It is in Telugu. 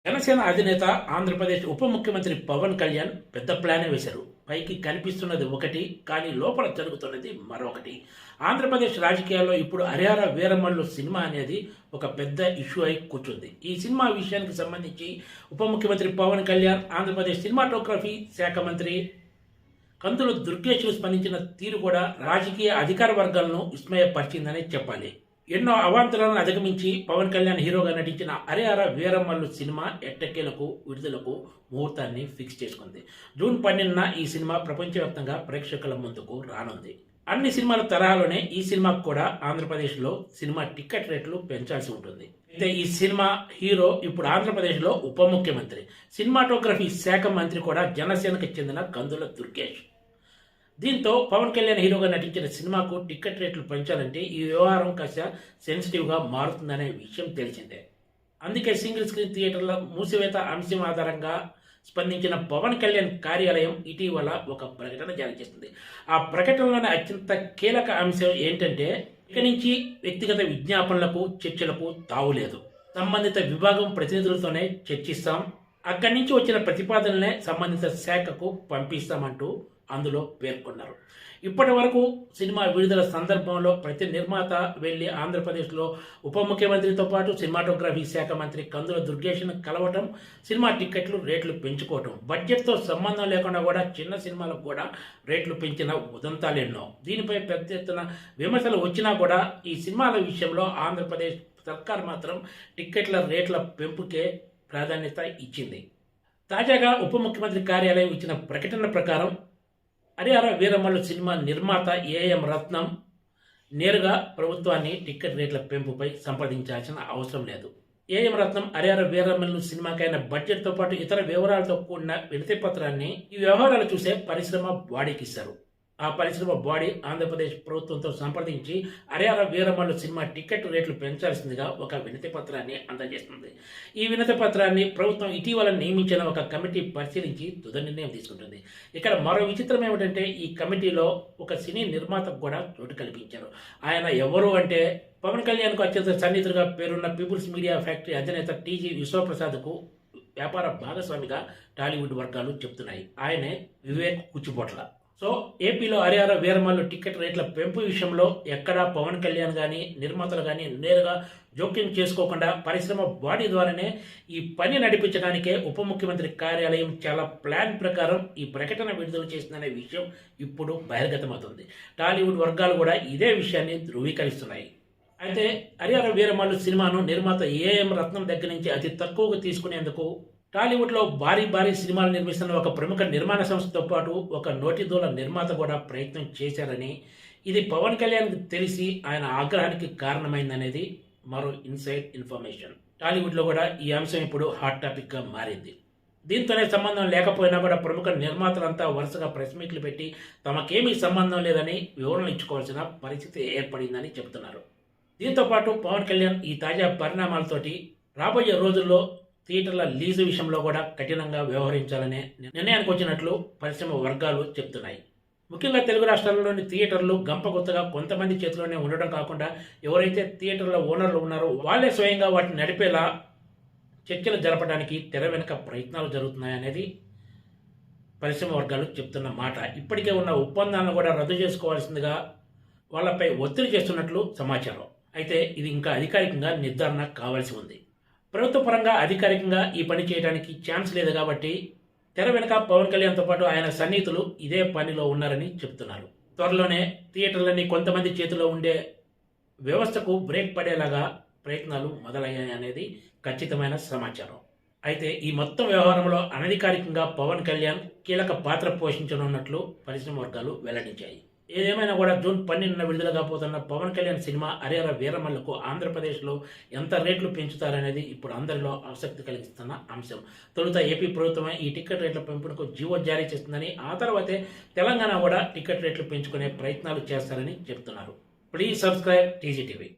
జనసేన అధినేత ఆంధ్రప్రదేశ్ ఉప ముఖ్యమంత్రి పవన్ కళ్యాణ్ పెద్ద ప్లానే వేశారు. పైకి కనిపిస్తున్నది ఒకటి, కానీ లోపల జరుగుతున్నది మరొకటి. ఆంధ్రప్రదేశ్ రాజకీయాల్లో ఇప్పుడు హరిహర వీరమల్లు సినిమా అనేది ఒక పెద్ద ఇష్యూ అయి కూర్చుంది. ఈ సినిమా విషయానికి సంబంధించి ఉప ముఖ్యమంత్రి పవన్ కళ్యాణ్, ఆంధ్రప్రదేశ్ సినిమాటోగ్రఫీ శాఖ మంత్రి కందుల దుర్గేష్ స్పందించిన తీరు కూడా రాజకీయ అధికార వర్గాలను విస్మయపరిచిందనే చెప్పాలి. ఎన్నో అవాంతరాలను అధిగమించి పవన్ కళ్యాణ్ హీరోగా నటించిన హరిహర వీరమల్లు సినిమా ఎట్టకేలకు విడుదలకు ముహూర్తాన్ని ఫిక్స్ చేసుకుంది. జూన్ 12న ఈ సినిమా ప్రపంచవ్యాప్తంగా ప్రేక్షకుల ముందుకు రానుంది. అన్ని సినిమాల తరహాలోనే ఈ సినిమాకు కూడా ఆంధ్రప్రదేశ్లో సినిమా టికెట్ రేట్లు పెంచాల్సి ఉంటుంది. అయితే ఈ సినిమా హీరో ఇప్పుడు ఆంధ్రప్రదేశ్లో ఉప ముఖ్యమంత్రి, సినిమాటోగ్రఫీ శాఖ మంత్రి కూడా జనసేనకు చెందిన కందుల దుర్గేష్. దీంతో పవన్ కళ్యాణ్ హీరోగా నటించిన సినిమాకు టికెట్ రేట్లు పెంచాలంటే ఈ వ్యవహారం కాస్త సెన్సిటివ్గా మారుతుందనే విషయం తెలిసిందే. అందుకే సింగిల్ స్క్రీన్ థియేటర్ల మూసివేత అంశం ఆధారంగా స్పందించిన పవన్ కళ్యాణ్ కార్యాలయం ఇటీవల ఒక ప్రకటన జారీ చేస్తుంది. ఆ ప్రకటనలోని అత్యంత కీలక అంశం ఏంటంటే, ఇక నుంచి వ్యక్తిగత విజ్ఞాపనలకు, చర్చలకు తావులేదు. సంబంధిత విభాగం ప్రతినిధులతోనే చర్చిస్తాం, అక్కడి నుంచి వచ్చిన ప్రతిపాదనలే సంబంధిత శాఖకు పంపిస్తామంటూ అందులో పేర్కొన్నారు. ఇప్పటి వరకు సినిమా విడుదల సందర్భంలో ప్రతి నిర్మాత వెళ్లి ఆంధ్రప్రదేశ్లో ఉప ముఖ్యమంత్రితో పాటు సినిమాటోగ్రఫీ శాఖ మంత్రి కందుల దుర్గేష్ను కలవటం, సినిమా టికెట్లు రేట్లు పెంచుకోవటం, బడ్జెట్తో సంబంధం లేకుండా కూడా చిన్న సినిమాలకు కూడా రేట్లు పెంచిన ఉదంతాలెన్నో. దీనిపై పెద్ద ఎత్తున విమర్శలు వచ్చినా కూడా ఈ సినిమాల విషయంలో ఆంధ్రప్రదేశ్ సర్కార్ మాత్రం టికెట్ల రేట్ల పెంపుకే ప్రాధాన్యత ఇచ్చింది. తాజాగా ఉప ముఖ్యమంత్రి కార్యాలయం ఇచ్చిన ప్రకటన ప్రకారం హరిహర వీరమల్లు సినిమా నిర్మాత ఏఎం రత్నం నేరుగా ప్రభుత్వాన్ని టికెట్ రేట్ల పెంపుపై సంప్రదించాల్సిన అవసరం లేదు. ఏఎం రత్నం హరిహర వీరమల్లు సినిమాకైన బడ్జెట్తో పాటు ఇతర వివరాలతో కూడిన వినతి పత్రాన్ని ఈ వ్యవహారాలు చూసే పరిశ్రమ బాడీకి ఇస్తారు. ఆ పరిశ్రమ బాడీ ఆంధ్రప్రదేశ్ ప్రభుత్వంతో సంప్రదించి హరిహర వీరమల్లు సినిమా టికెట్ రేట్లు పెంచాల్సిందిగా ఒక వినతి పత్రాన్ని అందజేస్తుంది. ఈ వినతి పత్రాన్ని ప్రభుత్వం ఇటీవల నియమించిన ఒక కమిటీ పరిశీలించి తుది నిర్ణయం తీసుకుంటుంది. ఇక్కడ మరో విచిత్రం ఏమిటంటే, ఈ కమిటీలో ఒక సినీ నిర్మాతకు కూడా చోటు కల్పించారు. ఆయన ఎవరు అంటే, పవన్ కళ్యాణ్కు అత్యంత సన్నిహితులుగా పేరున్న పీపుల్స్ మీడియా ఫ్యాక్టరీ అధినేత టీజీ విశ్వప్రసాద్కు వ్యాపార భాగస్వామిగా టాలీవుడ్ వర్గాలు చెప్తున్నాయి. ఆయనే వివేక్ కుచ్చిపోట్ల. సో ఏపీలో హరిహర వీరమల్లు టికెట్ రేట్ల పెంపు విషయంలో ఎక్కడా పవన్ కళ్యాణ్ కానీ నిర్మాతలు కానీ నేరుగా జోక్యం చేసుకోకుండా పరిశ్రమ బాడీ ద్వారానే ఈ పని నడిపించడానికే ఉప ముఖ్యమంత్రి కార్యాలయం చాలా ప్లాన్ ప్రకారం ఈ ప్రకటన విడుదల చేసిందనే విషయం ఇప్పుడు బహిర్గతమవుతుంది. టాలీవుడ్ వర్గాలు కూడా ఇదే విషయాన్ని ధృవీకరిస్తున్నాయి. అయితే హరిహర వీరమల్లు సినిమాను నిర్మాత ఏఎం రత్నం దగ్గర నుంచి అతి తక్కువగా తీసుకునేందుకు టాలీవుడ్లో భారీ సినిమాలు నిర్మిస్తున్న ఒక ప్రముఖ నిర్మాణ సంస్థతో పాటు ఒక నోటిదోల నిర్మాత కూడా ప్రయత్నం చేశారని, ఇది పవన్ కళ్యాణ్కి తెలిసి ఆయన ఆగ్రహానికి కారణమైందనేది మరో ఇన్సైడ్ ఇన్ఫర్మేషన్. టాలీవుడ్లో కూడా ఈ అంశం ఇప్పుడు హాట్ టాపిక్గా మారింది. దీంతోనే సంబంధం లేకపోయినా కూడా ప్రముఖ నిర్మాతలంతా వరుసగా ప్రెస్ మీట్లు పెట్టి తమకేమీ సంబంధం లేదని వివరణ ఇచ్చుకోవాల్సిన పరిస్థితి ఏర్పడిందని చెబుతున్నారు. దీంతో పాటు పవన్ కళ్యాణ్ ఈ తాజా పరిణామాలతోటి రాబోయే రోజుల్లో థియేటర్ల లీజు విషయంలో కూడా కఠినంగా వ్యవహరించాలనే నిర్ణయానికి వచ్చినట్లు పరిశ్రమ వర్గాలు చెప్తున్నాయి. ముఖ్యంగా తెలుగు రాష్ట్రాల్లోని థియేటర్లు గంపగొత్తగా కొంతమంది చేతిలోనే ఉండడం కాకుండా ఎవరైతే థియేటర్ల ఓనర్లు ఉన్నారో వాళ్ళే స్వయంగా వాటిని నడిపేలా చర్చలు జరపడానికి తెర వెనుక ప్రయత్నాలు జరుగుతున్నాయనేది పరిశ్రమ వర్గాలు చెప్తున్న మాట. ఇప్పటికే ఉన్న ఒప్పందాలను కూడా రద్దు చేసుకోవాల్సిందిగా వాళ్ళపై ఒత్తిడి చేస్తున్నట్లు సమాచారం. అయితే ఇది ఇంకా అధికారికంగా నిర్ధారణ కావాల్సి ఉంది. ప్రభుత్వ పరంగా అధికారికంగా ఈ పని చేయడానికి ఛాన్స్ లేదు కాబట్టి తెర వెనుక పవన్ కళ్యాణ్తో పాటు ఆయన సన్నిహితులు ఇదే పనిలో ఉన్నారని చెప్తున్నారు. త్వరలోనే థియేటర్లన్నీ కొంతమంది చేతిలో ఉండే వ్యవస్థకు బ్రేక్ పడేలాగా ప్రయత్నాలు మొదలయ్యాయి అనేది ఖచ్చితమైన సమాచారం. అయితే ఈ మొత్తం వ్యవహారంలో అనధికారికంగా పవన్ కళ్యాణ్ కీలక పాత్ర పోషించనున్నట్లు పరిశ్రమ వర్గాలు వెల్లడించాయి. ఏదేమైనా కూడా జూన్ 12న విడుదల కాబోతున్న పవన్ కళ్యాణ్ సినిమా హరిహర వీరమల్లుకు ఆంధ్రప్రదేశ్లో ఎంత రేట్లు పెంచుతారనేది ఇప్పుడు అందరిలో ఆసక్తి కలిగిస్తున్న అంశం. తొలుత ఏపీ ప్రభుత్వమే ఈ టికెట్ రేట్ల పెంపునకు జీవో జారీ చేస్తుందని, ఆ తర్వాతే తెలంగాణ కూడా టికెట్ రేట్లు పెంచుకునే ప్రయత్నాలు చేస్తారని చెప్తున్నారు. Please subscribe TGTV.